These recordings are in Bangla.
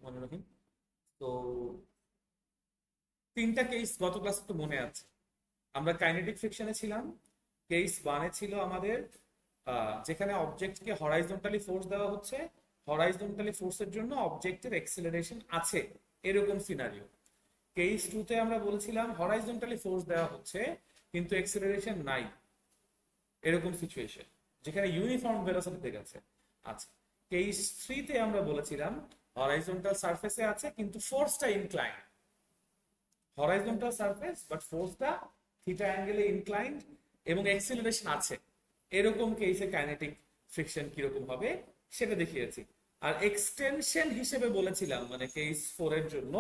মনে রাখেন। তো তিনটা কেস গত ক্লাসে তো মনে আছে। আমরা কাইনেটিক ফ্রিকশনে ছিলাম। কেস ওয়ানে ছিল আমাদের যেখানে অবজেক্টকে হরাইজন্টালি ফোর্স দেওয়া হচ্ছে, হরাইজন্টালি ফোর্সের জন্য অবজেক্টের এক্সিলারেশন আছে, এরকম সিনারিও। কেস টুতে আমরা বলেছিলাম হরাইজন্টালি ফোর্স দেওয়া হচ্ছে কিন্তু এক্সিলারেশন নাই, এরকম সিচুয়েশন যেখানে ইউনিফর্ম ভেলোসিটিতে গেছে। আচ্ছা, কেস থ্রিতে আমরা বলেছিলাম হরাইজন্টাল সারফেসে আছে কিন্তু ফোর্সটা ইনক্লাইন, হরাইজন্টাল সারফেস বাট ফোর্সটা থিটা অ্যাঙ্গেলে ইনক্লাইন্ড এবং এক্সিলারেশন আছে। এরকম কেসে কাইনেটিক ফ্রিকশন কিরকম হবে সেটা দেখিয়েছি। আর এক্সটেনশন হিসেবে বলেছিলাম মানে কেস ফোর এর জন্য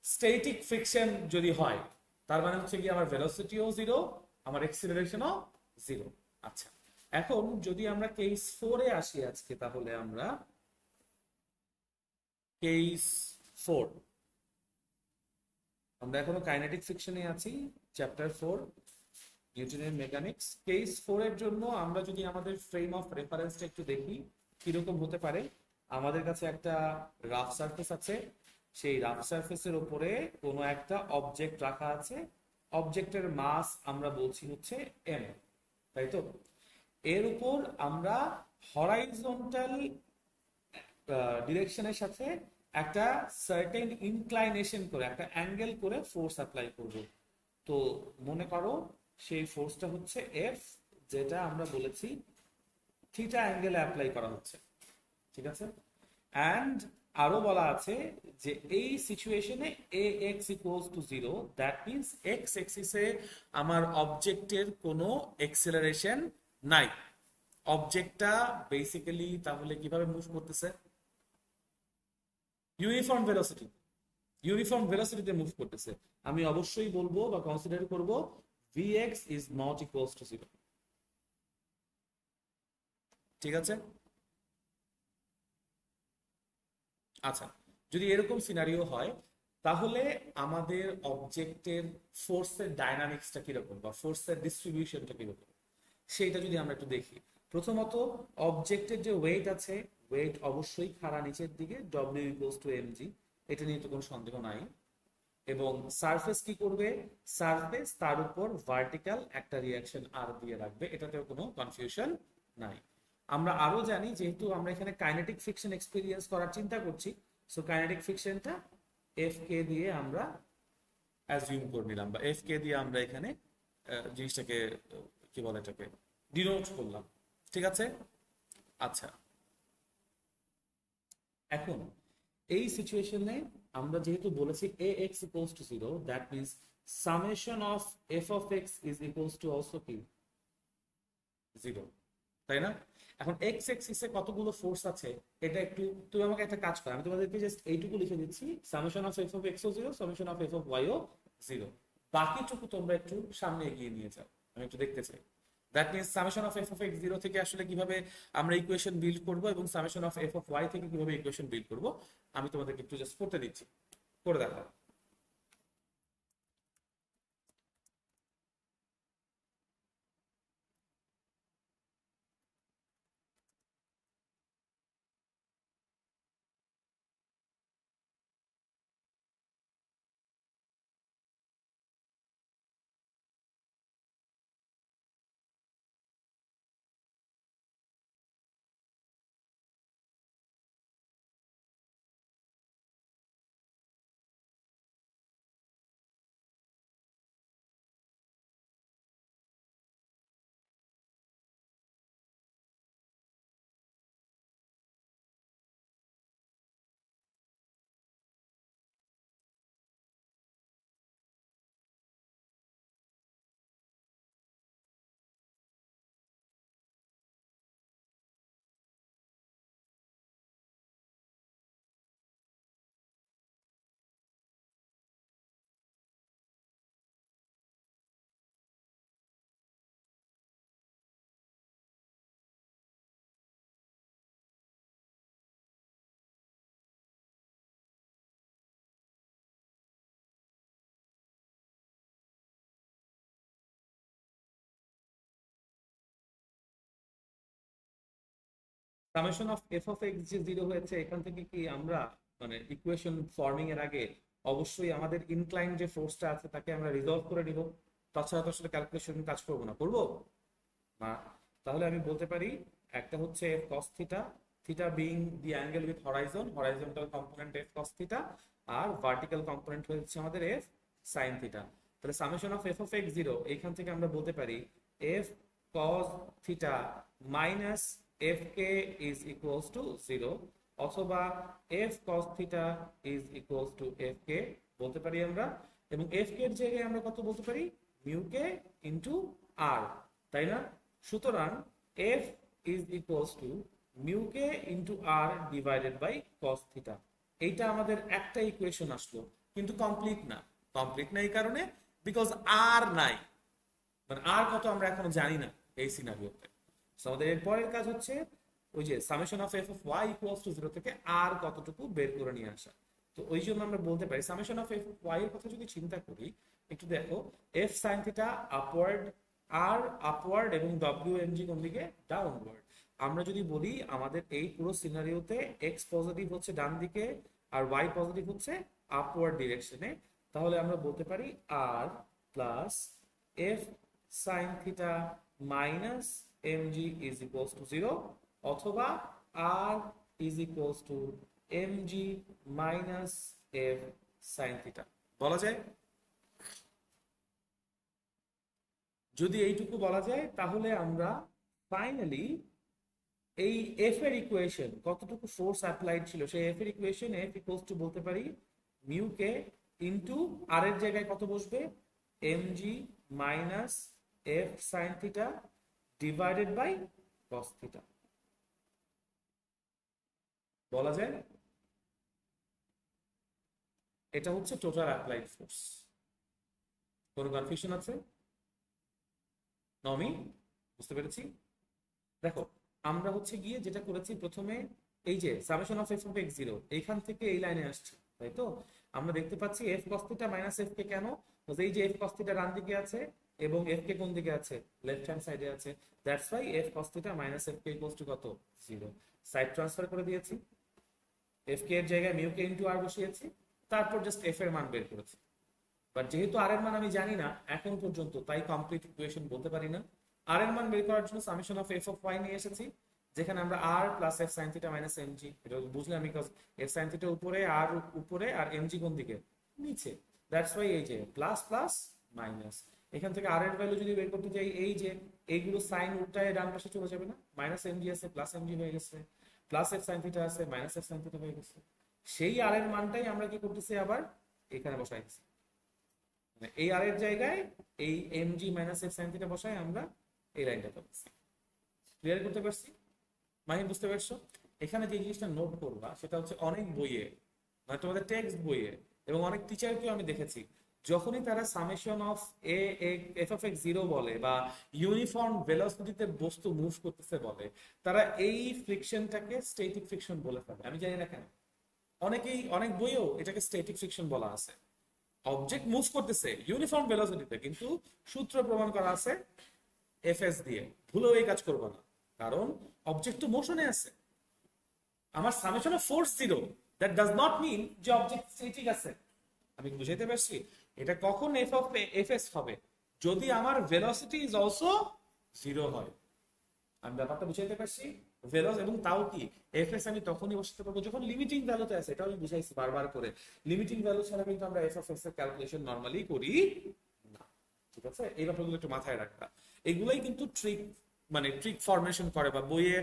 স্ট্যাটিক ফ্রিকশন যদি হয় তার মানে হচ্ছে কি আমার ভেলোসিটিও জিরো, আমার এক্সিলারেশনও জিরো। আচ্ছা, এখন যদি আমরা কেস ফোরে আসি আজকে, তাহলে আমরা কেস ফোর, আমরা এখনো কাইনেটিক ফ্রিকশনে আছি, চ্যাপ্টার ফোর নিউটনের মেকানিক্স। কেস ফোর এর জন্য আমরা যদি আমাদের ফ্রেম অফ রেফারেন্সটা একটু দেখি কিরকম হতে পারে। আমাদের কাছে একটা রাফ সারফেস আছে, সেই রাফ সারফেসের উপরে কোনো একটা অবজেক্ট রাখা আছে, অবজেক্টের মাস আমরা বলছি হচ্ছে এম, তাই তো? এর উপর আমরা হরাইজন্টাল ডিরেকশনের সাথে একটা সার্টেন ইনক্লাইনেশন করে একটা অ্যাঙ্গেল করে ফোর্স অ্যাপ্লাই করব। তো মনে করো সেই ফোর্সটা হচ্ছে এফ, যেটা আমরা বলেছি থিটা অ্যাঙ্গেলে অ্যাপ্লাই করা হচ্ছে, ঠিক আছে? অ্যান্ড আরো বলা আছে যে এই সিচুয়েশনে A X equals to zero, that means X এক্সিসে আমার অবজেক্টের কোনো এক্সেলারেশন নাই। অবজেক্টটা বেসিক্যালি তাহলে কিভাবে মুভ করতেছে? ইউনিফর্ম ভেলোসিটি, ইউনিফর্ম ভেলোসিটিতে মুভ করতেছে। আমি অবশ্যই বলবো বা কনসিডার করব vx is not equals to 0, ঠিক আছে? আচ্ছা, যদি এরকম সিনারিও হয় তাহলে আমাদের অবজেক্টের ফোর্সের ডাইনামিক্সটা কিরকম বা ফোর্সের ডিস্ট্রিবিউশনটা কিরকম সেইটা যদি আমরা একটু দেখি। প্রথমত অবজেক্টের যে ওয়েট আছে, ওয়েট অবশ্যই খাড়া নিচের দিকে, W equals to M G, এটা নিয়ে তো কোনো সন্দেহ নাই। এবং সারফেস কি করবে? সারফেস তার উপর ভার্টিক্যাল একটা রিয়াকশন আর দিয়ে রাখবে, এটাতেও কোনো কনফিউশন নাই। আমরা আরো জানি যেহেতু আমরা এখানে কাইনেটিক ফ্রিকশন এক্সপেরিয়েন্স করার চিন্তা করছি, সো কাইনেটিক ফ্রিকশনটা এফ কে দিয়ে আমরা অ্যাজিউম করে নিলাম, বা এফ কে দিয়ে আমরা এখানে জিনিসটাকে কি বলে এটাকে ডিনোট করলাম, ঠিক আছে? আচ্ছা, এখন এই সিচুয়েশনে আমরা যেহেতু বলেছি A X equals to zero, that means summation of F of X is equals to also কি জিরো, তাই না? এখন এক্স এক্সিসে কতগুলো ফোর্স আছে এটা একটু, তুমি আমাকে একটা কাজ করো, আমি তোমাদেরকে জাস্ট এইটুকু লিখে দিচ্ছি, summation of F of X ও zero, summation of F of Y ও জিরো। বাকিটুকু তোমরা একটু সামনে এগিয়ে নিয়ে যাও, আমি একটু দেখতে চাই। That means summation of F of X zero থেকে আসলে কিভাবে আমরা ইকুয়েশন বিল্ড করব এবং summation of F of Y থেকে কিভাবে ইকুয়েশন বিল্ড করব আমি তোমাদেরকে একটু জাস্ট করতে দিচ্ছি, করে দেখো। Summation of F of x যে জিরো হয়েছে, এখান থেকে কি আমরা মানে ইকুয়েশন ফর্মিং এর আগে অবশ্যই আমাদের ইনক্লাইন যে ফোর্সটা আছে তাকে আমরা রিজলভ করে নিব, তাছাড়া তো আসলে ক্যালকুলেশন কাজ করবো না, করবো না। তাহলে আমি বলতে পারি একটা হচ্ছে F cos theta, theta being the angle with horizon, horizontal component F cos theta, আর ভার্টিক্যাল কম্পোনেন্ট হচ্ছে আমাদের এফ সাইন থিটা। তাহলে summation of F of X zero, এখান থেকে আমরা বলতে পারি F cos theta minus F K is equals to zero, অথবা F cos theta is equals to F K বলতে পারি আমরা। এবং এফ কে এর জায়গায় আমরা কত বলতে পারি, মিউ কে ইন্টু আর, তাই না? সুতরাং F is equals to mu K into R divided by cos theta. এইটা আমাদের একটা ইকুয়েশন আসলো, কিন্তু কমপ্লিট না। কমপ্লিট না এই কারণে বিকজ আর নাই, মানে আর কত আমরা এখনো জানি না এই সিনারিওতে। আমাদের এর পরের কাজ হচ্ছে ওই যে summation of F of Y equals to zero থেকে আর কতটুকু বের করে নিয়ে আসা। তো ওই জন্য আমরা বলতে পারি summation of F of Y এর কথা যদি চিন্তা করি, একটু দেখো এফ সাইন থিটা আপওয়ার্ড, আর আপওয়ার্ড, এবং ডব্লিউ এম জি কোন দিকে, ডাউনওয়ার্ড। আমরা যদি বলি আমাদের এই পুরো সিনারিওতে এক্স পজিটিভ হচ্ছে ডান দিকে আর ওয়াই পজিটিভ হচ্ছে আপওয়ার্ড ডিরেকশনে, তাহলে আমরা বলতে পারি R plus F sine theta minus M G is equals to zero, অথবা R is equals to M G minus F sine theta বলা যায়। যদি এইটুকু বলা যায় তাহলে আমরা ফাইনালি এই এফ এর ইকুয়েশন কতটুকু ফোর্স অ্যাপ্লাইড ছিল সেই এফ এর ইকুয়েশন এফ ইকুয়ালস টু বলতে পারি মিউ কে ইনটু আর এর জায়গায় কত বসবে, M G minus F sine theta divided by cos theta বলা যায়। এটা হচ্ছে টোটাল অ্যাপ্লাইড ফোর্স। কোনো কনফিউশন আছে? নমি, বুঝতে পেরেছি। দেখো আমরা হচ্ছে গিয়ে যেটা করেছি প্রথমে, এই যে summation of F of X zero এইখান থেকে এই লাইনে আসছে, তাই তো? আমরা দেখতে পাচ্ছি F cos theta minus F K, কেন? এই যে এফ কস থিটা ডান দিকে আছে এবং এফ কে কোন দিকে আছে, লেফট হ্যান্ড সাইডে আছে, that's why F cos theta minus F K equals to কত, জিরো। সাইড ট্রান্সফার করে দিয়েছি, এফ কে এর জায়গায় মিউ কে ইনটু আর বসিয়েছি, তারপর জাস্ট এফ এর মান বের করেছি। বাট যেহেতু আর এর মান আমি জানি না এখন পর্যন্ত, তাই কমপ্লিট ইকুয়েশন বলতে পারি না। আর এর মান বের করার জন্য summation of F of Y নিয়ে এসেছি, যেখানে আমরা R plus F sine theta minus M G, এটা বুঝলাম বিকজ এফ সাইন থিটা উপরে আর উপরে আর এম জি কোন দিকে, নিচে। দ্যাটস ওয়াই এই যে প্লাস প্লাস মাইনাস, এখান থেকে আর এর ভ্যালু যদি বের করতে যাই, এই যে এইগুলো সাইন উল্টায় ডান পাশে চলে যাবে না, মাইনাস এম জি আছে প্লাস এম জি হয়ে গেছে, প্লাস এফ সাইন থিটা আছে মাইনাস এফ সাইন থিটা হয়ে গেছে। সেই আর এর মানটাই আমরা কি করতেছি, আবার এখানে বসাইছি, এই আর এর জায়গায় এই M G minus F sine theta বসায় আমরা এই লাইনটা পাচ্ছি। ক্লিয়ার করতে পারছি? মাহিন বুঝতে পারছো? এখানে যে জিনিসটা নোট করবা সেটা হচ্ছে অনেক বইয়ে, মানে তোমাদের টেক্সট বইয়ে এবং অনেক টিচারকেও আমি দেখেছি, যখনই তারা summation of A F of X zero বলে বা ইউনিফর্ম ভেলোসিটিতে বস্তু মুভ করতেছে বলে, তারা এই ফ্রিকশনটাকে স্ট্যাটিক ফ্রিকশন বলে ফেলে। আমি জানি না কেন, অনেকেই অনেক বইয়েও এটাকে স্ট্যাটিক ফ্রিকশন বলা আছে। অবজেক্ট মুভ করতেছে ইউনিফর্ম ভেলোসিটিতে, কিন্তু সূত্র প্রমাণ করা আছে এফএস দিয়ে, ভুলেও এই কাজ করবো না, কারণ অবজেক্ট তো মোশনে আছে। আমার summation of force zero, that does not mean যে অবজেক্ট স্ট্যাটিক আছে। আমি বুঝাইতে পারছি? এটা কখন এফ অফ এফএস হবে, যদি আমার ভেলোসিটি ইজ অলসো জিরো হয়। আমি ব্যাপারটা বুঝাইতে পারছি? ভেলোস, এবং তাও কি এফএস আমি তখনই বসাতে পারবো যখন লিমিটিং ভ্যালুতে আছে, এটা আমি বুঝাইছি বারবার করে। লিমিটিং ভ্যালু ছাড়া কিন্তু আমরা এফ অফ এক্স এর ক্যালকুলেশন নরমালি করি না, ঠিক আছে? এই ব্যাপারগুলো একটু মাথায় রাখবা। এগুলোই কিন্তু ট্রিক, মানে ট্রিক ফরমেশন করে বা বইয়ে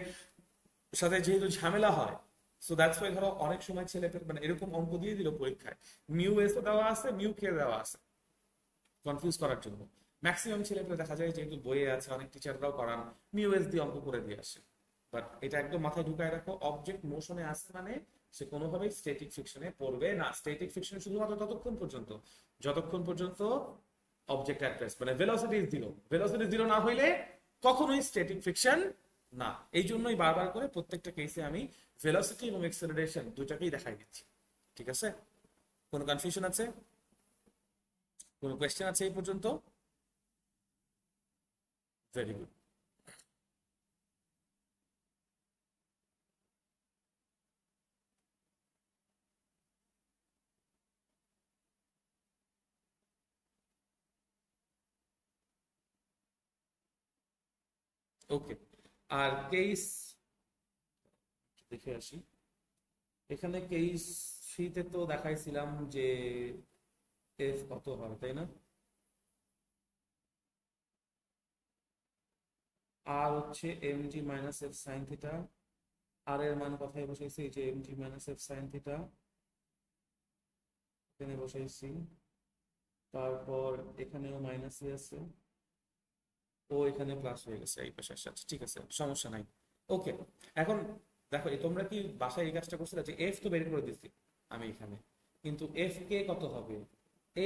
সাথে যেহেতু ঝামেলা হয়, সো দ্যাটস ওয়াই ধরো অনেক সময় ছেলে মানে এরকম অঙ্ক দিয়ে দিল পরীক্ষায়, মিউ এস দেওয়া আছে মিউ কে দেওয়া আছে, কনফিউজ করার জন্য ম্যাক্সিমাম ছেলেপেলে দেখা যায় যেহেতু বইয়ে আছে, অনেক টিচাররাও করান মিউ এস দিয়ে অঙ্ক করে দিয়ে আসে। বাট এটা একদম মাথায় ঢুকায় রাখো, অবজেক্ট মোশনে আসে মানে সে কোনোভাবেই স্ট্যাটিক ফ্রিকশনে পড়বে না। স্ট্যাটিক ফ্রিকশনে শুধুমাত্র ততক্ষণ পর্যন্ত যতক্ষণ পর্যন্ত অবজেক্ট অ্যাট রেস্ট, মানে velocity is zero, velocity zero না হইলে কখনোই স্ট্যাটিক ফ্রিকশন না। এই জন্যই বারবার করে প্রত্যেকটা কেসে আমি ভেলোসিটি এবং এক্সেলারেশন দুটাকেই দেখাই দিচ্ছি, ঠিক আছে? কোনো কনফিউশন আছে? কোনো কোয়েশ্চেন আছে এই পর্যন্ত? Very good. ওকে, আর কেস দেখে আসি। এখানে কেস থ্রিতে তো দেখাইছিলাম যে এফ কত হবে, তাই না? আর হচ্ছে M G minus F sine theta, R এর মান কথায় বসাইছি এই যে M G minus F sine theta এখানে বসাইছি। তারপর এখানেও মাইনাসই আছে, ও এখানে প্লাস হয়ে গেছে এই পাশে। আচ্ছা ঠিক আছে, সমস্যা নাই। ওকে, এখন দেখো তোমরা কি বাসায় এই কাজটা করছিলে যে এফ তো বের করে দিচ্ছি আমি এখানে, কিন্তু এফ কে কত হবে,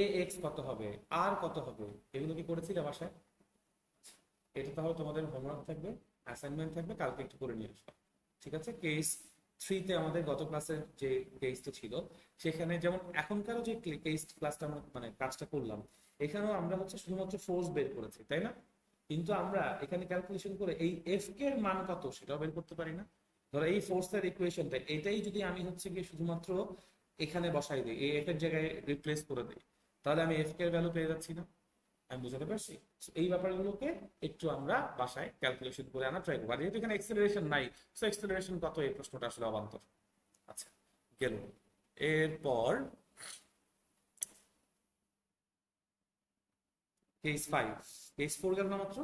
এ এক্স কত হবে, আর কত হবে, এগুলো কি করেছিলে বাসায়? এটা তাহলে তোমাদের হোমওয়ার্ক থাকবে, অ্যাসাইনমেন্ট থাকবে, কালকে একটু করে নিয়ে আসবে। ঠিক আছে, কেস থ্রিতে আমাদের গত ক্লাসের যে কেসটা ছিল সেখানে যেমন এখনকারও যে কেস ক্লাসটা আমরা মানে কাজটা করলাম, এখানেও আমরা হচ্ছে শুধুমাত্র ফোর্স বের করেছি, তাই না? কিন্তু আমরা এখানে ক্যালকুলেশন করে এই এফ কে এর মান কত সেটাও বের করতে পারি না? ধরো এই ফোর্সের ইকুয়েশনটা এটাই যদি আমি হচ্ছে গিয়ে শুধুমাত্র এখানে বসাই দিই, এই এফ এর জায়গায় রিপ্লেস করে দিই, তাহলে আমি এফ কে এর ভ্যালু পেয়ে যাচ্ছি না? আমি বুঝাতে পারছি? So, এই ব্যাপারগুলোকে একটু আমরা বাসায় ক্যালকুলেশন করে আনা ট্রাই করবো। আর যেহেতু এখানে এক্সেলারেশন নাই, সো এক্সেলারেশন কত এই প্রশ্নটা আসলে অবান্তর। আচ্ছা, গেল। এরপর কেস ফাইভ, কেস ফোর গেল না মাত্র,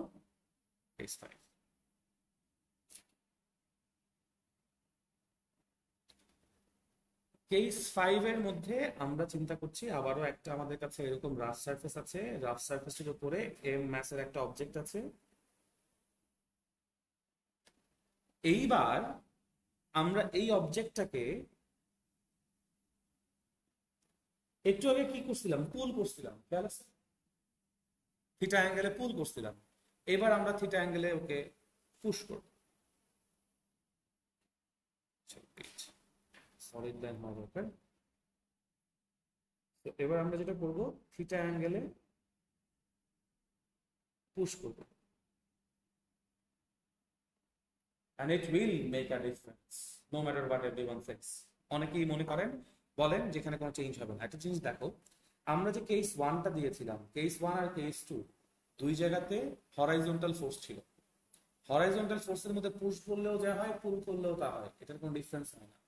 কেস ফাইভ। কেস ফাইভ এর মধ্যে আমরা চিন্তা করছি আবারও একটা আমাদের কাছে এরকম রাফ সারফেস আছে, রাফ সারফেসের উপরে এম ম্যাসের একটা অবজেক্ট আছে। এইবার আমরা এই অবজেক্টটাকে একটু আগে কি করছিলাম, পুল করছিলাম, খেয়াল আছে? থিটা অ্যাঙ্গেলে পুল করছিলাম। এবার আমরা থিটা অ্যাঙ্গেলে ওকে পুশ করব। সলিড লাইন হওয়া দরকার। তো এবার আমরা যেটা করব, থিটা অ্যাঙ্গেলে পুশ করব, and it will make a difference no matter what everyone says। অনেকেই মনে করেন, বলেন যেখানে কোনো চেঞ্জ হবে না। একটা জিনিস দেখো, আমরা যে কেস ওয়ানটা দিয়েছিলাম, কেস ওয়ান আর কেস টু দুই জায়গাতে হরাইজন্টাল ফোর্স ছিল। হরাইজন্টাল ফোর্সের মধ্যে পুশ করলেও যা হয়, পুল করলেও তা হয়, এটার কোনো ডিফারেন্স হয় না।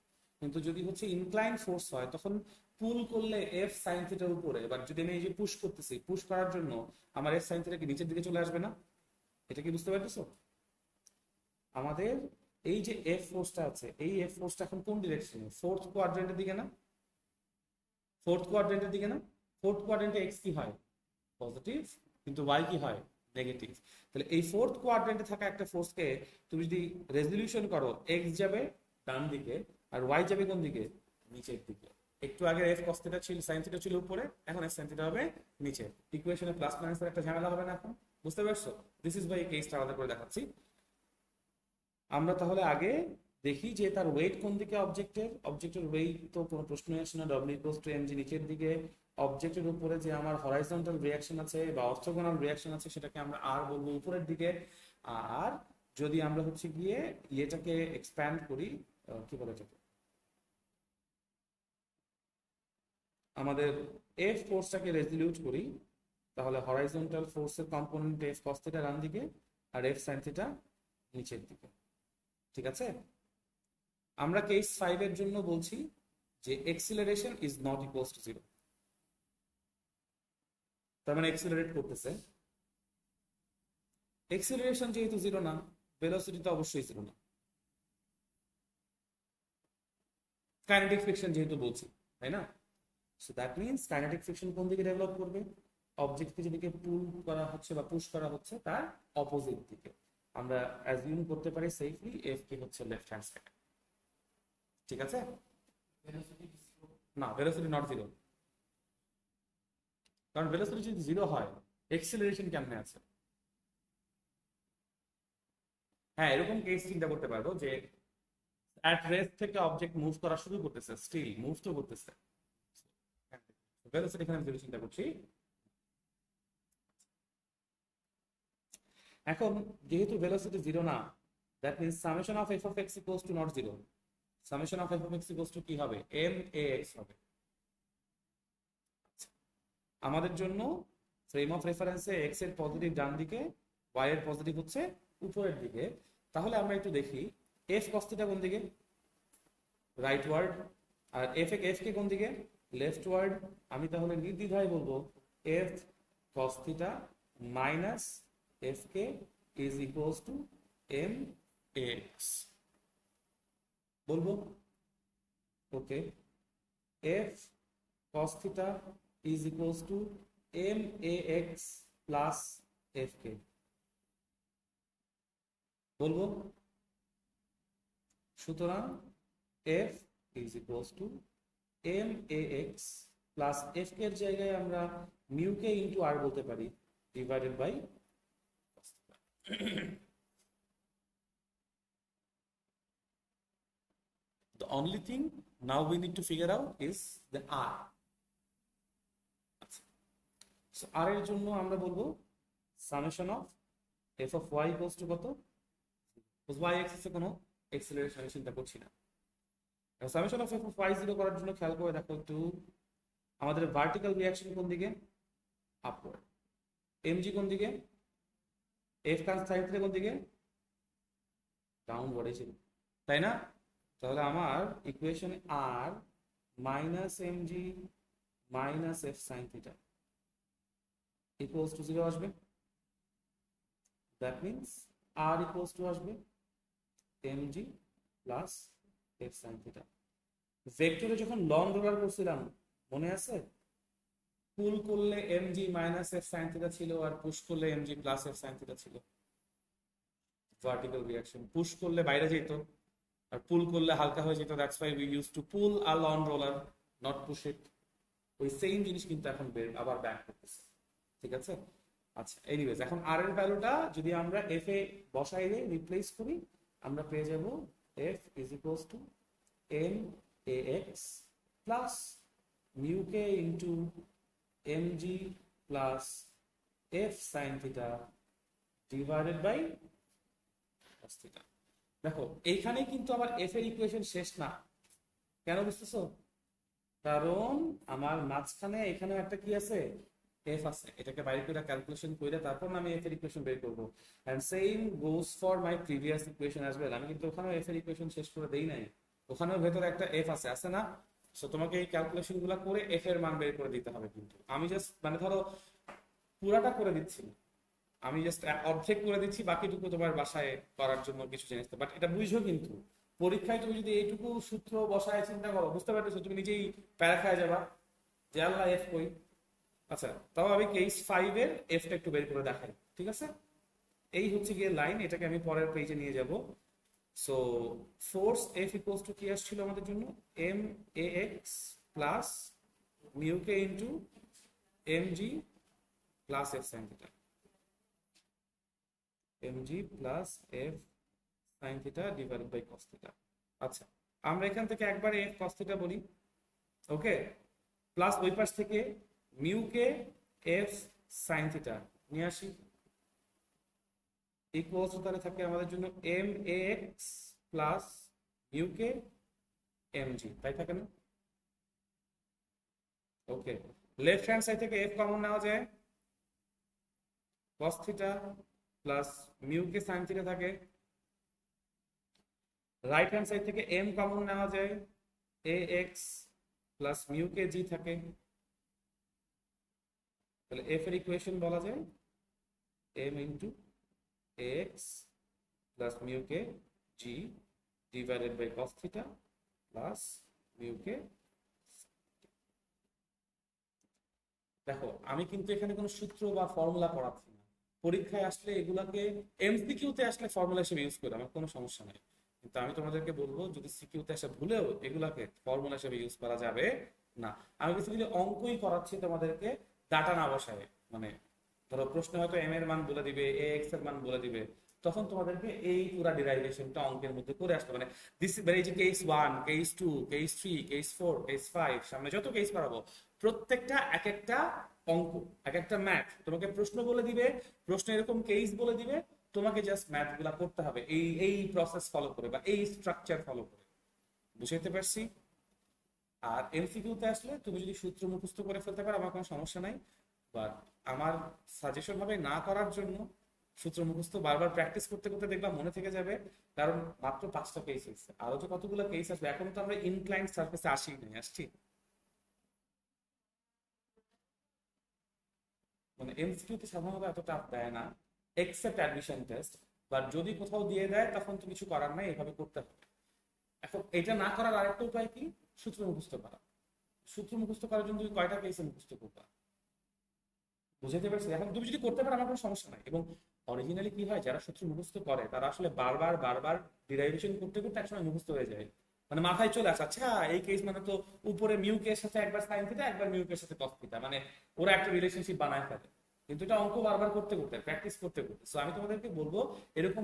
কিন্তু যদি হচ্ছে ইনক্লাইন ফোর্স হয়, তখন পুল করলে এফ সাইন থিটার উপরে, এবার যদি আমি এই যে পুশ করতেছি, পুশ করার জন্য আমার এফ সাইন থিটা কি নিচের দিকে চলে আসবে না? এটা কি বুঝতে পারতেছো? আমাদের এই যে এফ ফোর্সটা আছে, এই এফ ফোর্সটা এখন কোন ডিরেকশনে, ফোর্থ কোয়াড্রেন্টের দিকে না? ফোর্থ কোয়াড্রেন্টের দিকে না? ফোর্থ কোয়াড্রেন্টে এক্স কি হয়, পজিটিভ, কিন্তু ওয়াই কি হয়, নেগেটিভ। তাহলে এই ফোর্থ কোয়াড্রেন্টে থাকা একটা ফোর্সকে তুমি যদি রেজলিউশন করো, এক্স যাবে ডান দিকে আর ওয়াই যাবে কোন দিকে, নিচের দিকে। একটু আগে এফ কস থিটা ছিল, সাইন থিটা ছিল উপরে, এখন এফ সাইন থিটা হবে নিচে। ইকুয়েশনে প্লাস মাইনাসের একটা ঝামেলা হবে না এখন? বুঝতে পারছো? দিস ইজ বাই এই কেসটা আলাদা করে দেখাচ্ছি। আমরা তাহলে আগে দেখি যে তার ওয়েট কোন দিকে, অবজেক্টের ওয়েট তো কোনো প্রশ্নই আসে না, W equals to M G নিচের দিকে। অবজেক্টের উপরে যে আমার হরাইজন্টাল রিয়াকশন আছে বা অর্থোগোনাল রিয়াকশন আছে সেটাকে আমরা আর বলবো উপরের দিকে। আর যদি আমরা হচ্ছে গিয়ে ইয়েটাকে এক্সপ্যান্ড করি, কি বলে এটাকে, আমাদের এফ ফোর্সটাকে রেজলিউট করি, তাহলে হরাইজন্টাল ফোর্সের কম্পোনেন্ট এফ কস থিটা ডান দিকে আর এফ সাইন থিটা নিচের দিকে। ঠিক আছে, আমরা কেস ফাইভ এর জন্য বলছি যে acceleration is not equals to zero. তার মানে এক্সিলারেট করতেছে, এক্সিলারেশন যেহেতু জিরো না, ভেলোসিটি তো অবশ্যই জিরো না। কাইনেটিক ফ্রিকশন যেহেতু বলছি, তাই না? So that means kinetic friction কোন দিকে ডেভেলপ করবে, অবজেক্টকে যেদিকে পুল করা হচ্ছে বা পুশ করা হচ্ছে তার অপোজিট দিকে। আমরা অ্যাজিউম করতে পারি সেফলি এফ কি হচ্ছে লেফট হ্যান্ড সাইড। ঠিক আছে, না ভেলোসিটি নট জিরো, কারণ ভেলোসিটি যদি জিরো হয় এক্সিলারেশন কেমনে আছে? হ্যাঁ, এরকম কেস চিন্তা করতে পারবো যে অ্যাট রেস্ট থেকে অবজেক্ট মুভ করা শুরু করতেছে, স্টিল মুভ তো করতেছে, ভেলোসিটি এখানে জিরো চিন্তা করছি। এখন যেহেতু ভেলোসিটি জিরো না, that means summation of F of x equals to not zero. Summation of F of x equals to কি হবে, এম এ এক্স হবে। আমাদের জন্য ফ্রেম অফ রেফারেন্সে এক্স এর পজিটিভ ডান দিকে, ওয়াই এর পজিটিভ হচ্ছে উপরের দিকে, তাহলে আমরা একটু দেখি এফ কস থিটা কোন দিকে, রাইট ওয়ার্ড, আর এফ কে কোন দিকে, লেফট ওয়ার্ড। আমি তাহলে নির্দ্বিধায় বলবো F cos theta minus F K is equals to M X বলবো। Okay, F cos theta is equals to max plus fk বলবো। সুতরাং f is equals to max plus fk এর জায়গায় আমরা mu k into r বলতে পারি divided by cos theta। The only thing now we need to figure out is the r. So r এর জন্য আমরা বলবো summation of f of y equals to কত, y axis এ কোনো acceleration আমি চিন্তা করছি না। Summation of f of y 0 করার জন্য খেয়াল করে দেখো একটু, আমাদের ভার্টিক্যাল রিঅ্যাকশন কোন দিকে, আপওয়ার্ড। mg কোন দিকে, f cos sin theta কোন দিকে, ডাউনওয়ার্ডে ছিল, তাই না? তাহলে আমার ইকুয়েশনে r minus mg minus f sin theta equals to 0 আসবে। That means r equals to আসবে mg plus f sin theta। ভেক্টরে যখন লং রোলার করছিলাম মনে আছে, পুল করলে mg minus f sin theta ছিল আর পুশ করলে mg plus f sin theta ছিল। ভার্টিক্যাল রিঅ্যাকশন পুশ করলে বাইরে যেত আর পুল করলে হালকা হয়ে যেত, that's why we use to pull a long roller, not push it. ওই সেম জিনিস কিন্তু এখন আবার ব্যাক করতেছে, ঠিক আছে? আচ্ছা, এনিওয়েজ এখন আর এর ভ্যালুটা যদি আমরা এফ এ বসাই দিয়ে রিপ্লেস করি, আমরা পেয়ে যাব F is equals to M A X plus mu K into M G plus F sine theta divided by cos theta. দেখো এইখানে কিন্তু আমার এফ এর ইকুয়েশন শেষ না, কেন বুঝতেছো? কারণ আমার মাঝখানে এখানে একটা কি আছে, f আছে, এটাকে বাইরে করে ক্যালকুলেশন করে তারপর আমি f এর ইকুয়েশন বের করব। And same goes for my previous equation as well. আমি কিন্তু ওখানেও f এর ইকুয়েশন শেষ করে দেই নাই, ওখানেও ভেতরে একটা f আছে, আছে না? সো তোমাকে এই ক্যালকুলেশন গুলো করে f এর মান বের করে দিতে হবে। কিন্তু আমি জাস্ট মানে ধরো পুরাটা করে দিচ্ছি না, আমি জাস্ট অর্ধেক করে দিচ্ছি, বাকিটুকু তোমার বাসায় করার জন্য কিছু জিনিস। বাট এটা বুঝো কিন্তু পরীক্ষায় তুমি যদি এইটুকু সূত্র বসায় চিন্তা করো, বুঝতে পারছো, তুমি নিজেই প্যারা খায় যাবা যে আল্লাহ f কই। আচ্ছা, তাও আমি কেস 5 এর এফটা একটু বের করে দেখাই, ঠিক আছে? এই হচ্ছে গিয়ে লাইন, এটাকে আমি পরের পেজে নিয়ে যাব। So force F equals to কি আসছিল আমাদের জন্য, M A X plus mu K into M G plus F sine theta, M G plus F sine theta divided by cos theta. আচ্ছা, আমরা এখান থেকে একবারে এফ কস থিটা বলি, ওকে, প্লাস ওই পাশ থেকে mu K F sine theta নিয়ে আসি, ইকুয়ালস টু তাহলে থাকে আমাদের জন্য M A X plus mu K M G, তাই থাকে না? ওকে, লেফট হ্যান্ড সাইড থেকে এফ কমন নেওয়া যায়, cos theta plus mu K sine theta থাকে। রাইট হ্যান্ড সাইড থেকে এম কমন নেওয়া যায়, A X plus mu K G থাকে। তাহলে এফ এর ইকুয়েশন বলা যায় M into X plus mu K G divided by cos theta plus mu K. দেখো আমি কিন্তু এখানে কোনো সূত্র বা ফর্মুলা পড়াচ্ছি না, পরীক্ষায় আসলে এগুলাকে এমসিকিউতে আসলে ফর্মুলা হিসেবে ইউজ করে আমার কোনো সমস্যা নাই, কিন্তু আমি তোমাদেরকে বলবো যদি সিকিউতে আসে ভুলেও এগুলাকে ফর্মুলা হিসেবে ইউজ করা যাবে না। আমি বেসিক্যালি অঙ্কই করাচ্ছি তোমাদেরকে, ডাটা না বসায়। মানে ধরো প্রশ্ন হয়তো এম এর মান বলে দিবে, এ এক্স এর মান বলে দিবে, তখন তোমাদেরকে এই পুরো ডেরিভেশনটা অঙ্কের মধ্যে করে আসতে মানে দিস মানে এই যে case 1 case 2 case 3 case 4 case 5 সামনে যত কেস করাবো প্রত্যেকটা এক একটা অঙ্ক, এক একটা ম্যাথ, তোমাকে প্রশ্ন বলে দিবে, প্রশ্ন এরকম কেস বলে দিবে, তোমাকে জাস্ট ম্যাথ গুলা করতে হবে এই এই প্রসেস ফলো করে বা এই স্ট্রাকচার ফলো করে। বুঝতে পারছি? আর এমসিকিউতে আসলে তুমি যদি সূত্র মুখস্থ করে ফেলতে পারো আমার কোনো সমস্যা নাই, বাট আমার সাজেশন হবে না করার জন্য সূত্র মুখস্থ বারবার প্র্যাকটিস করতে করতে দেখলাম মনে থেকে যাবে, কারণ মাত্র 5টা কেস হয়েছে, আরো তো কতগুলো কেস আসবে, এখন তো আমরা ইনক্লাইন্ড সারফেসে আসি নাই, আসছি। মানে এমসিকিউ তে সাধারণত এত টাফ দেয় না, এক্সেপ্ট অ্যাডমিশন টেস্ট, বাট যদি কোথাও দিয়ে দেয় তখন তো কিছু করার নাই, এভাবে করতে হবে। এখন এটা না করার আরেকটা উপায় কি, সূত্র মুখস্থ করা। সূত্র মুখস্থ করার জন্য তুমি কয়টা কেসে মুখস্থ করবা, বুঝাতে পারছি? এখন তুমি যদি করতে পারো আমার কোনো সমস্যা নাই। এবং অরিজিনালি কি হয়, যারা সূত্র মুখস্থ করে তারা আসলে বারবার বারবার ডিরাইভেশন করতে করতে একসময় মুখস্থ হয়ে যায়, মানে মাথায় চলে আসে, আচ্ছা এই কেস মানে তো উপরে মিউকের সাথে একবার সাইন থিটা একবার মিউকের সাথে কস থিটা, মানে ওরা একটা রিলেশনশিপ বানায় ফেলে। কিন্তু এটা অঙ্ক বারবার করতে করতে প্র্যাকটিস করতে করতে, সো আমি তোমাদেরকে বলবো এরকম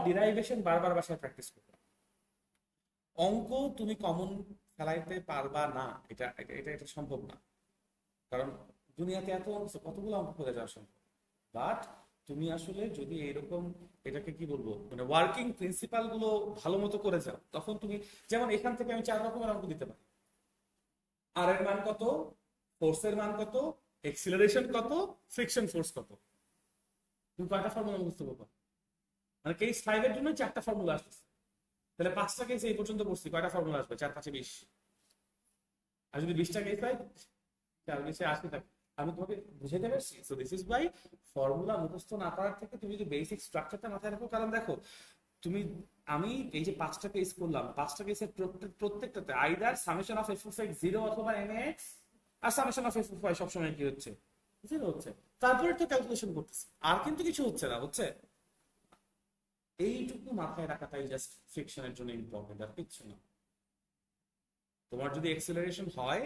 ডিরাইভেশন বারবার বাসায় প্র্যাকটিস করবে। অঙ্ক তুমি কমন ফেলাইতে পারবা না, এটা এটা এটা এটা সম্ভব না, কারণ দুনিয়াতে এত অঙ্ক আছে, কতগুলো অঙ্ক করে যাওয়া সম্ভব। বাট তুমি আসলে যদি এরকম, এটাকে কি বলবো, মানে ওয়ার্কিং প্রিন্সিপাল গুলো ভালো মতো করে যাও, তখন তুমি, যেমন এখান থেকে আমি 4 রকমের অঙ্ক দিতে পারি। আর এর মান কত, ফোর্সের মান কত, এক্সিলারেশন কত, ফ্রিকশন ফোর্স কত, তুমি কয়টা ফর্মুলা মুখস্থ করবো? মানে কেস 5 এর জন্য 4টা ফর্মুলা আসতেছে, তাহলে 5টা কেস এই পর্যন্ত পড়ছি, কয়টা ফর্মুলা আসবে? 4 5 20। আর যদি 20টা কেস হয়, 4 20 80 থাকে। আমি তোমাকে বুঝাতে পারছি? So this is Y formula মুখস্থ না করার থেকে তুমি যদি বেসিক স্ট্রাকচারটা মাথায় রাখো, কারণ দেখো তুমি, আমি এই যে 5টা কেস করলাম, 5টা কেসের প্রত্যেকটাতে either summation of F of X 0 অথবা এন এক্স, আর summation of F of Y সবসময় কি হচ্ছে, 0 হচ্ছে। তারপরে তো ক্যালকুলেশন করতেছে, আর কিন্তু কিছু হচ্ছে না, হচ্ছে। এইটুকু মাথায় রাখাটাই জাস্ট ফ্রিকশনের জন্য ইম্পর্টেন্ট, আর কিচ্ছু না। তোমার যদি এক্সেলারেশন হয়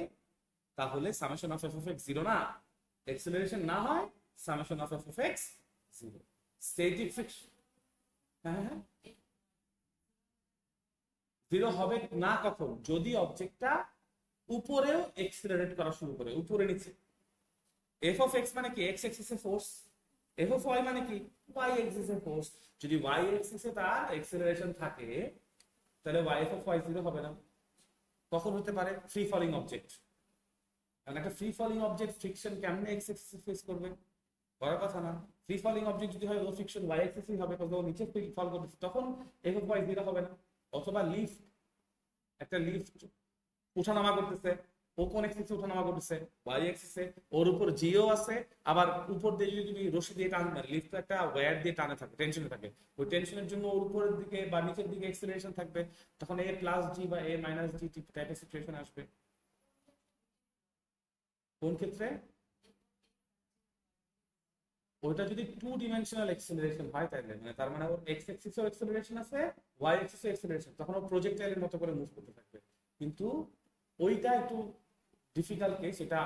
তাহলে summation of F of X 0 না, এক্সেলারেশন না হয় summation of F of X 0। Static friction, হ্যাঁ হ্যাঁ, 0 হবে না কখন, যদি অবজেক্টটা উপরেও এক্সেলারেট করা শুরু করে, উপরে নিচে। এফ অফ এক্স মানে কি, এক্স এক্সিস এ ফোর্স, এফ অফ ওয়াই মানে কি, ওয়াই এক্সিস এ ফোর্স। যদি ওয়াই এক্সিস এ তার এক্সেলারেশন থাকে, তাহলে ওয়াই এফ অফ ওয়াই 0 হবে না। কখন হতে পারে, ফ্রি ফলিং অবজেক্ট। কারণ একটা ফ্রি ফলিং অবজেক্ট ফ্রিকশন কেমনে এক্স এক্সিস ফেস করবে, করার কথা না। ফ্রি ফলিং অবজেক্ট যদি হয়, ও ফ্রিকশন ওয়াই এক্সিসই হবে, কারণ ও নিচে ফল করতেছে, তখন এফ অফ ওয়াই 0 হবে না। অথবা লিফট, একটা লিফট উঠানামা করতেছে, ও কোন এক্সিসে উঠানামা করতেছে, ওয়াই এক্সিসে, ওর উপর জিও আছে, আবার উপর দিয়ে যদি তুমি রশি দিয়ে টানবে, লিফট তো একটা ওয়্যার দিয়ে টানে থাকে, টেনশনে থাকে, ওই টেনশনের জন্য ওর উপরের দিকে বা নিচের দিকে এক্সেলারেশন থাকবে, তখন এ প্লাস জি বা এ মাইনাস জি টাইপের সিচুয়েশন আসবে। কোন ক্ষেত্রে, ওইটা যদি 2 ডিমেনশনাল এক্সেলারেশন হয়, তাইলে মানে তার মানে ওর এক্স এক্সিসেও এক্সেলারেশন আছে, ওয়াই এক্সিসেও এক্সেলারেশন, তখন ও প্রজেক্টাইলের মতো করে মুভ করতে থাকবে। কিন্তু ওইটা একটু ডিফিকাল্ট কেস, এটা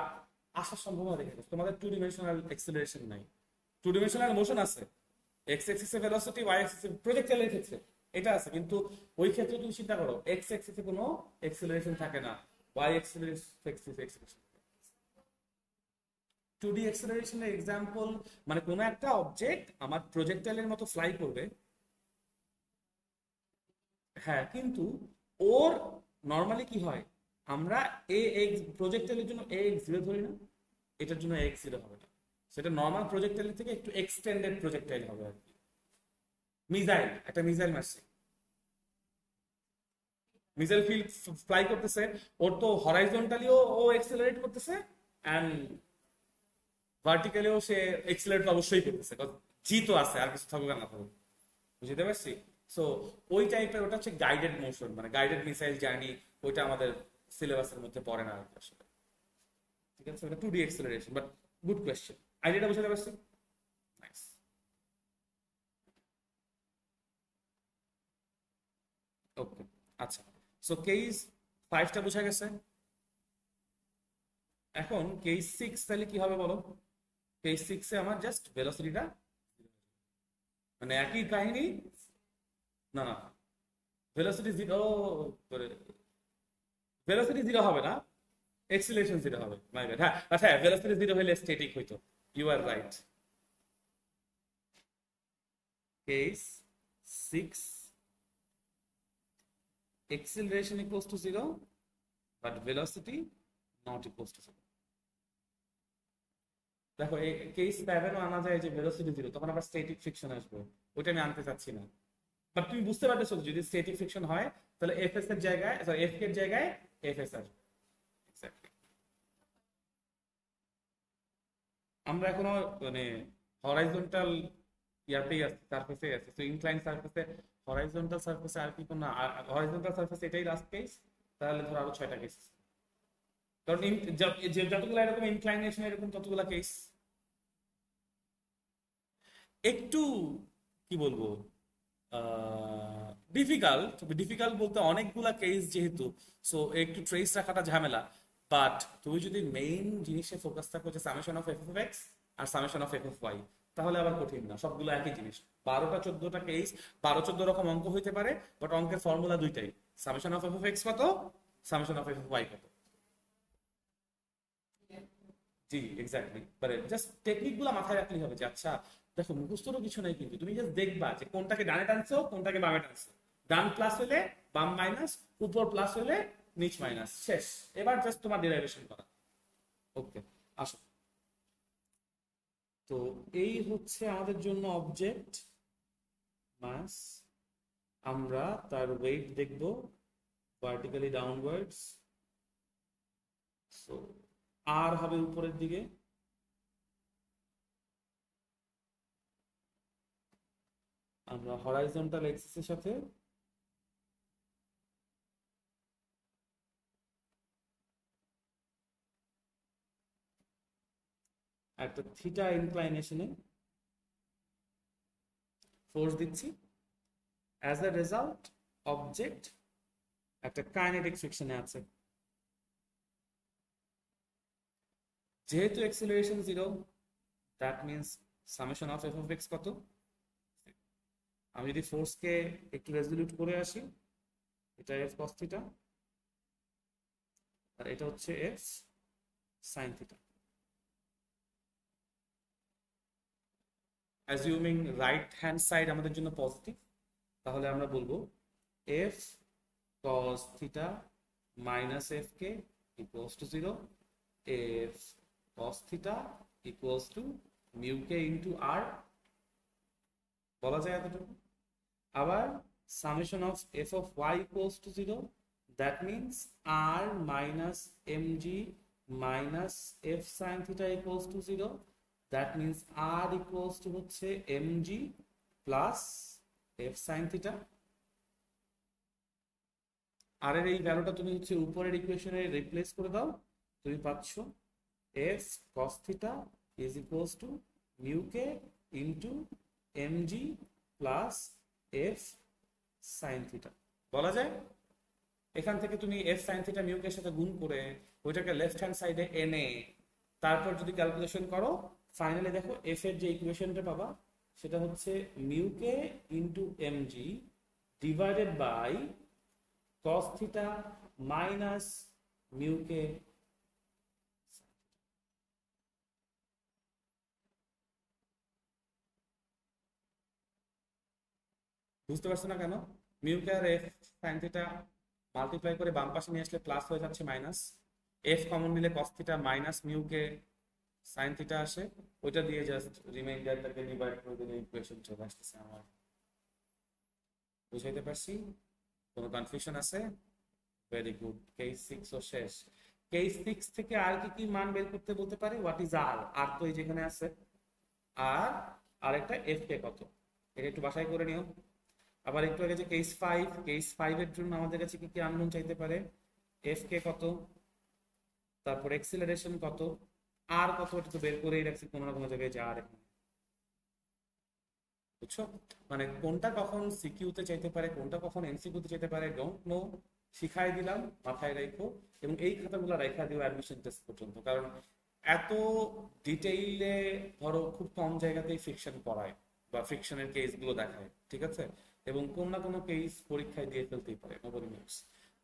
আসার সম্ভাবনা দেখে গেছে। তোমাদের 2 ডিমেনশনাল এক্সেলারেশন নাই, 2 ডিমেনশনাল মোশন আছে, এক্স এক্সিসে ভেলোসিটি, ওয়াই এক্সিসে প্রজেক্টাইলের ক্ষেত্রে এটা আছে, কিন্তু ওই ক্ষেত্রে তুমি চিন্তা করো এক্স এক্সিসে কোনো এক্সেলারেশন থাকে না, ওয়াই এক্সিসে 2D এক্সেলারেশনের এক্সাম্পল, মানে কোনো একটা অবজেক্ট আমার প্রজেক্টাইলের মতো ফ্লাই করবে, হ্যাঁ, কিন্তু ওর নর্মালি কি হয়, আমরা এ এক্স প্রজেক্টাইলের জন্য এ এক্স 0 ধরি না, এটার জন্য এক্স 0 হবে না, সেটা নর্মাল প্রজেক্টাইল থেকে একটু এক্সটেন্ডেড প্রজেক্টাইল হবে আর কি। মিসাইল, একটা মিসাইল মারছে, মিসাইল ফিল্ড ফ্লাই করতেছে, ওর তো হরাইজন্টালিও ও এক্সেলারেট করতেছে, এন্ড ভার্টিক্যালিও সে এক্সেলারেট অবশ্যই করতেছে, জি তো আছে, আর কিছু থাকুক আর না থাকুক, বুঝতে পারছি? সো ওই টাইপের, ওটা হচ্ছে গাইডেড মোশন, মানে গাইডেড মিসাইল জার্নি, ওইটা আমাদের সিলেবাসের মধ্যে পড়ে না আর কি আসলে। ঠিক আছে, ওটা 2D acceleration, but good question, আইডিয়াটা বুঝতে পারছি। নাইস, ওকে, আচ্ছা। সো কেস 5টা বোঝা গেছে, এখন কেস 6 তাহলে কি হবে বলো? কেস 6 এ আমার জাস্ট ভেলোসিটিটা, মানে একই কাহিনী, না না, ভেলোসিটি 0, ভেলোসিটি 0 হবে না, এক্সিলারেশন 0 হবে, মাই ব্যাড। হ্যাঁ আচ্ছা, ভেলোসিটি 0 হলে স্ট্যাটিক হইতো, you are right. Case 6, acceleration equals to 0 but velocity not equals to 0. দেখো এই কেস 7 আনা যায় যে ভেলোসিটি জিরো, তখন আবার স্ট্যাটিক ফ্রিকশন আসবে, ওইটা আমি আনতে চাচ্ছি না। বাট তুমি বুঝতে পারতেছো যদি স্ট্যাটিক ফ্রিকশন হয় তাহলে এফএস এর জায়গায়, সরি এফ এর জায়গায় এফএস আসবে। Exactly. আমরা এখনো মানে হরাইজন্টাল ইয়াতেই আছে, সারফেসে আছে, তো ইনক্লাইন সারফেসে, হরাইজন্টাল সারফেসে আর কি কোনো, হরাইজন্টাল সারফেসে এটাই লাস্ট কেস, তাহলে ধর আরো 6টা কেস। কারণ যতগুলো এরকম ইনক্লাইনেশন এরকম ততগুলো কেস একটু কি বলবো ডিফিকাল্ট, ডিফিকাল্ট বলতে অনেকগুলা কেস যেহেতু, সো একটু ট্রেস রাখাটা ঝামেলা। বাট তুমি যদি মেইন জিনিসে ফোকাস থাকো যে summation of F of X আর summation of F of Y, তাহলে আবার কঠিন না, সবগুলো একই জিনিস। 12টা 14টা কেস, 12 14 রকম অঙ্ক হইতে পারে, বাট অঙ্কের ফর্মুলা দুইটাই, summation of F of X কত, summation of F of Y কত। জি এক্স্যাক্টলি, মানে জাস্ট টেকনিক গুলা মাথায় রাখলেই হবে যে আচ্ছা দেখো মুখস্থরও কিছু নাই, কিন্তু তুমি জাস্ট দেখবা যে কোনটাকে ডানে টানছো কোনটাকে বামে টানছো, ডান প্লাস হলে বাম মাইনাস, উপর প্লাস হলে নিচ মাইনাস, শেষ। এবার জাস্ট তোমার ডেরিভেশন করা। ওকে, আসো। তো এই হচ্ছে আমাদের জন্য অবজেক্ট মাস, আমরা তার ওয়েট দেখব ভার্টিক্যালি ডাউনওয়ার্ডস, সো আর হবে উপরের দিকে, আমরা হরাইজন্টাল এক্সিসের সাথে একটা থিটা ইনক্লাইনেশনে ফোর্স দিচ্ছি, অ্যাজ এ রেজাল্ট অবজেক্ট একটা কাইনেটিক ফ্রিকশনে আছে। যেহেতু acceleration zero, that means summation of F of X কত। আমি যদি ফোর্সকে একটু রেজলিউট করে আসি, এটা এফ কস থিটা আর এটা হচ্ছে F sine theta. Assuming right hand side আমাদের জন্য পজিটিভ, তাহলে আমরা বলবো F cos theta minus fk equals to 0, f cos theta equals to mu k into r, বলা যায় এতটুকু। আবার summation of f of y equals to 0, that means r minus mg minus f sin theta equals to 0, that means r equals to হচ্ছে mg plus f sin theta। আর এর এই ভ্যালুটা তুমি হচ্ছে উপরের ইকুয়েশনে রিপ্লেস করে দাও, তুমি পাচ্ছ f cos theta is equals to mu k into mg plus f sin theta। বলা যায় এখান থেকে তুমি f sin theta mu k এর সাথে গুণ করে ওইটাকে লেফট হ্যান্ড সাইডে এনে তারপর যদি ক্যালকুলেশন করো, ফাইনালি দেখো f এর যে ইকুয়েশনটা পাবা সেটা হচ্ছে mu k into mg divided by cos theta minus mu k। বুঝতে পারছো না কেন? মিউ কে আর এফ সাইন থিটা মাল্টিপ্লাই করে বাম পাশে নিয়ে আসলে প্লাস হয়ে যাচ্ছে মাইনাস, এফ কমন নিলে কস theta minus mu K sine theta আসে, ওইটা দিয়ে জাস্ট রিমাইন্ডারটাকে ডিভাইড করে দিলে ইকুয়েশন চলে আসতেছে আমার। বুঝাইতে পারছি? কোনো কনফিউশন আছে? ভেরি গুড, কেস 6 ও শেষ। কেস 6 থেকে আর কি কি মান বের করতে বলতে পারে, হোয়াট ইজ আর, আর তো এই যেখানে আছে, আর আরেকটা এফ কে কত, এটা একটু বাসায় করে নিও। আবার একটু আগে যে কেস 5 এর জন্য আমাদের কাছে কি কি আননোন চাইতে পারে, এফ কে কত, তারপর এক্সিলারেশন কত, আর কত, এটা তো বের করেই রাখছি কোনো না কোনো জায়গায়, যা আর এখানে। বুঝছো? মানে কোনটা কখন সিকিউতে চাইতে পারে, কোনটা কখন এমসিকিউতে চাইতে পারে, ডোন্ট নো, শিখাই দিলাম, মাথায় রাখো। এবং এই খাতাগুলো রাখা দিও অ্যাডমিশন টেস্ট পর্যন্ত, কারণ এত ডিটেইলে ধরো খুব কম জায়গাতেই ফিকশন পড়ায় বা ফিকশনের কেসগুলো দেখায়, ঠিক আছে? এবং কোন না কোনো কেস পরীক্ষায় দিয়ে ফেলতেই পারে, নোবডি নোস।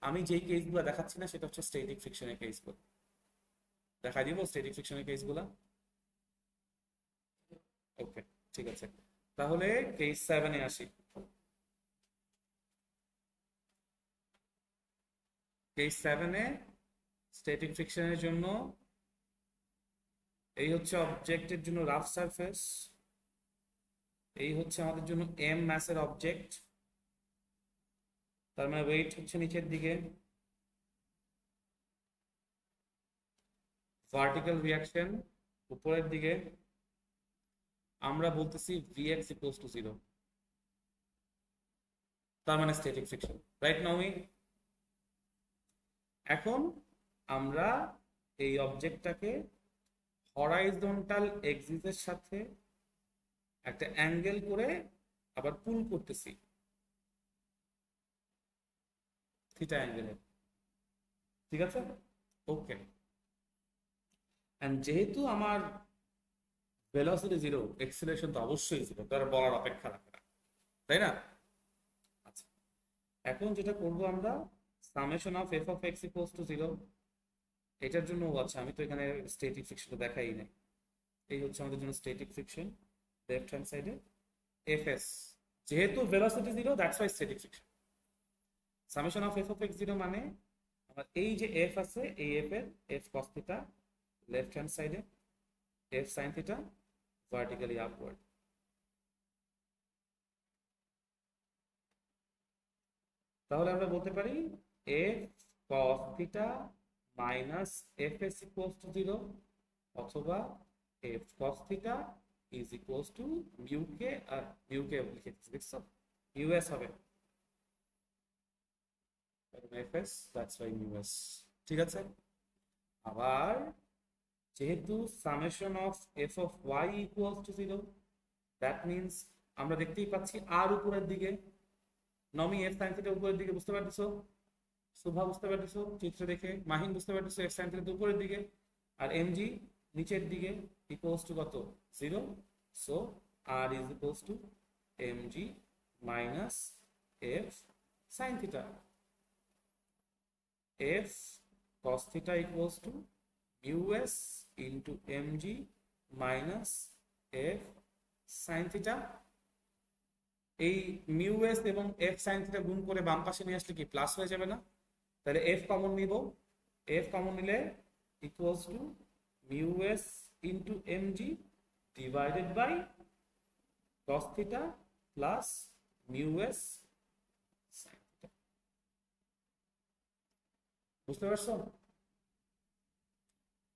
আমি যেই কেসগুলো দেখাচ্ছি না সেটা হচ্ছে স্ট্যাটিক ফিকশনের কেসগুলো, দেখাই দিব স্ট্যাটিক ফিকশনের কেসগুলো। ওকে, ঠিক আছে, তাহলে কেস 7-এ আসি। কেস 7-এ স্ট্যাটিক ফ্রিকশনের জন্য এই হচ্ছে অবজেক্টের জন্য রাফ সারফেস, এই হচ্ছে আমাদের জন্য এম ম্যাসের অবজেক্ট, তার মানে ওয়েট হচ্ছে নিচের দিকে, ভার্টিক্যাল রিয়াকশন উপরের দিকে, আমরা বলতেছি Vx ইকুয়ালস টু 0, তার মানে স্ট্যাটিক ফ্রিকশন, রাইট নাও। এখন আমরা এই অবজেক্টটাকে হরাইজন্টাল এক্সিসের সাথে একটা অ্যাঙ্গেল করে আবার পুল করতেছি থিটা অ্যাঙ্গেলে, ঠিক আছে? ওকে, এন্ড যেহেতু আমার ভেলোসিটি জিরো, এক্সিলারেশন তো অবশ্যই জিরো, তার বলার অপেক্ষা রাখে না, তাই না? আচ্ছা, এখন যেটা করব আমরা, summation of F of x equals to 0, এটার জন্য আচ্ছা আমি তো এখানে স্ট্যাটিক ফ্রিকশন দেখাই নাই, এই হচ্ছে আমাদের জন্য স্ট্যাটিক ফ্রিকশন লেফট হ্যান্ড সাইডে, এফএস, যেহেতু velocity zero that's why static friction. Summation of F of X zero মানে আমার এই যে এফ আছে, এই এফ এর F cos theta left hand সাইডে, F sine theta vertically upward, তাহলে আমরা বলতে পারি F cos theta minus F S equals to 0, অথবা F cos theta is equals to mu K, আর মিউ কে লিখে দিচ্ছি ইউএস হবে, এফএস দ্যাটস ওয়াই ইউএস, ঠিক আছে? আবার যেহেতু summation of F of Y equals to 0, that means আমরা দেখতেই পাচ্ছি আর উপরের দিকে, নমি এফ সাইন থিটা উপরের দিকে, বুঝতে পারতেছো? শুভা বুঝতে পারতেছো চিত্র দেখে? মাহিন বুঝতে পারতেছো? এফ সাইন থিটা উপরের দিকে আর এমজি নিচের দিকে, ইকুয়ালস টু কত? 0। So R is equals to M G minus F sine theta, f cos theta equals to mu s into mg minus f sin theta। এই মিউ এস এবং এফ সাইন থিটা গুণ করে বাম পাশে নিয়ে আসলে কি প্লাস হয়ে যাবে না? তাহলে এফ কমন নিব, এফ কমন নিলে equals to mu S into M G divided by cos theta plus mu S sin theta. বুঝতে পারছো?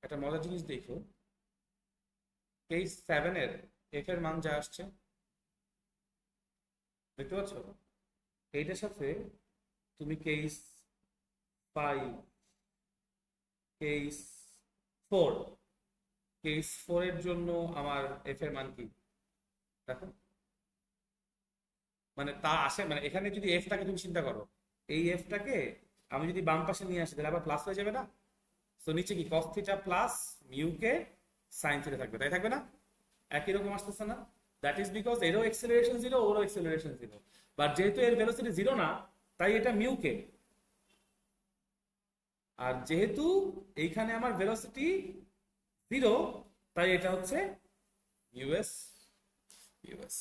একটা মজার জিনিস দেখো, কেস 7 এর এফ এর মান যা আসছে দেখতে পাচ্ছ, এইটার সাথে তুমি কেস 5, কেস 4, কেস 4 এর জন্য আমার এফ এর মান কি দেখো, মানে তা আসে, মানে এখানে যদি এফটাকে তুমি চিন্তা করো, এই এফটাকে আমি যদি বাম পাশে নিয়ে আসি তাহলে আবার প্লাস হয়ে যাবে না? তো নিচে কি cos theta plus mu K sine theta থাকবে, তাই থাকবে না? একই রকম আসতেছে না? দ্যাট ইজ বিকজ এরও এক্সেলারেশন জিরো, ওরও এক্সেলারেশন জিরো, বাট যেহেতু এর ভেলোসিটি জিরো না, তাই এটা মিউ কে, আর যেহেতু এইখানে আমার ভেলোসিটি জিরো, তাই এটা হচ্ছে ইউএস, ইউএস।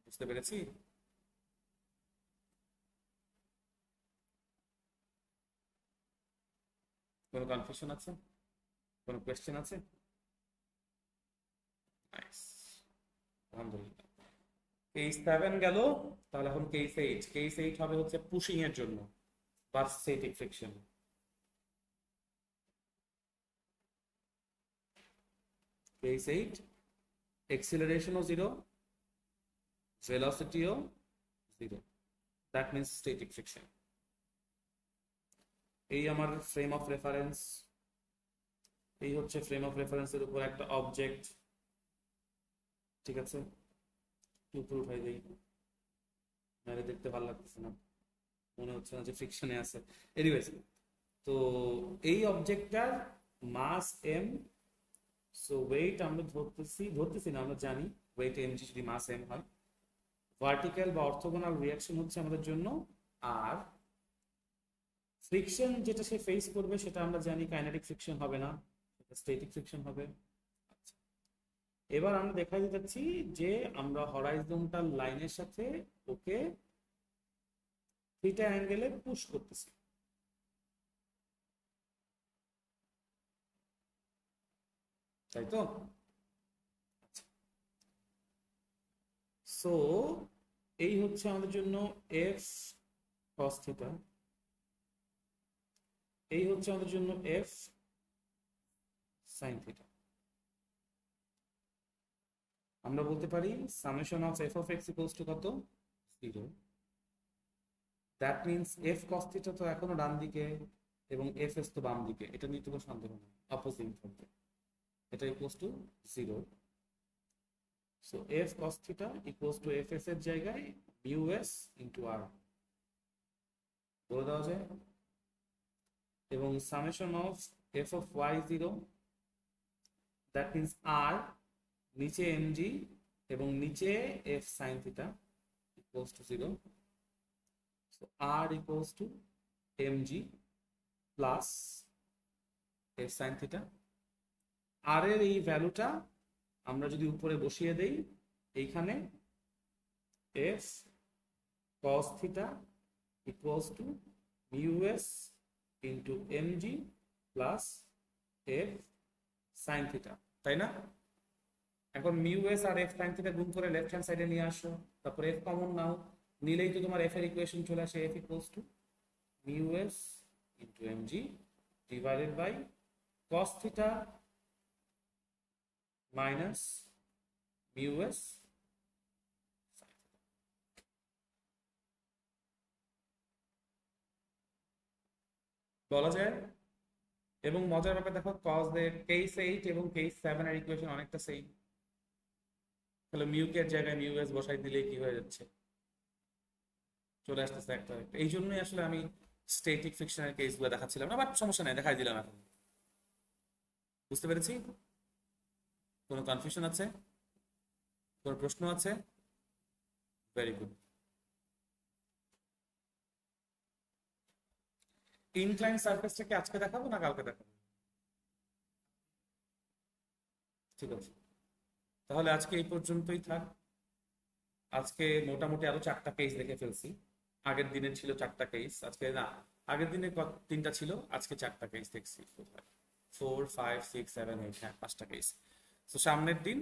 বুঝতে পেরেছি? কোনো কনফিউশন আছে? কোনো কোয়েশ্চেন আছে? নাইস, আলহামদুলিল্লাহ। কেস 7 গেল, তাহলে এখন কেস 8। কেস 8 হবে হচ্ছে পুশিং এর জন্য বা স্ট্যাটিক ফ্রিকশন। কেস 8, এক্সিলারেশনও জিরো, ভেলোসিটিও zero, that means static friction. এই আমার ফ্রেম অফ রেফারেন্স, এই হচ্ছে ফ্রেম অফ রেফারেন্সের উপর একটা অবজেক্ট, ঠিক আছে? উপর উঠাই দেই, নাহলে দেখতে ভালো লাগতেছে না, মনে হচ্ছে না যে ফ্রিকশনে আছে। এনিওয়েজ, তো এই অবজেক্টটার মাস এম, সো ওয়েট আমরা ধরতেছি না, আমরা জানি ওয়েট এমজি যদি মাস এম হয়, ভার্টিক্যাল বা অর্থোগোনাল রিয়াকশন হচ্ছে আমাদের জন্য আর, ফ্রিকশন যেটা সে ফেস করবে সেটা আমরা জানি কাইনেটিক ফ্রিকশন হবে না, সেটা স্ট্যাটিক ফ্রিকশন হবে। আচ্ছা, এবার আমরা দেখাতে যাচ্ছি যে আমরা হরাইজন্টাল লাইনের সাথে ওকে থিটা অ্যাঙ্গেলে পুশ করতেছি, তাই তো? সো এই হচ্ছে আমাদের জন্য এফ কস থিটা, এই হচ্ছে আমাদের জন্য এফ সাইন থিটা। আমরা বলতে পারি summation of F of x equals to কত? 0। That means F cos theta তো এখনো ডান দিকে এবং এফ এস তো বাম দিকে, এটা নিয়ে কোনো সন্দেহ নেই, অপোজিট থাকবে, এটা equals to 0। So F cos theta equals to F S এর জায়গায় মিউ এস ইন্টু আর বলে দেওয়া যায়, এবং summation of F of y 0, that means R নিচে এম জি এবং নিচে F sine theta equals to 0। So R equals to M G plus F sine theta. R এর এই ভ্যালুটা আমরা যদি উপরে বসিয়ে দেই, এইখানে F cos theta equals to mu S into M G plus F sine theta, তাই না? এখন মিউ এস আর এফ সাইন থিটা গুণ করে লেফট হ্যান্ড সাইডে নিয়ে আসো, তারপর এফ কমন নাও, নিলেই তো তোমার এফ এর ইকুয়েশন চলে আসে, F equals to mu S into M G divided by cos theta minus mu S. বলা যায়। এবং মজার ব্যাপার দেখো, কজ এর কেস 8 এবং কেস 7 এর ইকুয়েশন অনেকটা সেম, তাহলে মিউ কে এর জায়গায় মিউ এস বসাই দিলেই কি হয়ে যাচ্ছে, চলে আসতেছে একটা একটা। এই জন্যই আসলে আমি স্ট্যাটিক ফ্রিকশনের কেসগুলো দেখাচ্ছিলাম না, বাট সমস্যা নাই, দেখাই দিলাম এখন। বুঝতে পেরেছি? কোনো কনফিউশন আছে? কোনো প্রশ্ন আছে? Very good. ইনক্লাইন সারফেসটাকে আজকে দেখাবো না কালকে দেখাবো? ঠিক আছে, তাহলে আজকে এই পর্যন্তই থাক। আজকে মোটামুটি আরো 4টা কেস দেখে ফেলছি। আগের দিনের ছিল 4টা কেস, আজকে না, আগের দিনে 3টা ছিল, আজকে 4টা কেস দেখছি। 4, 5, 6, 7, 8, হ্যাঁ 5টা কেস। তো সামনের দিন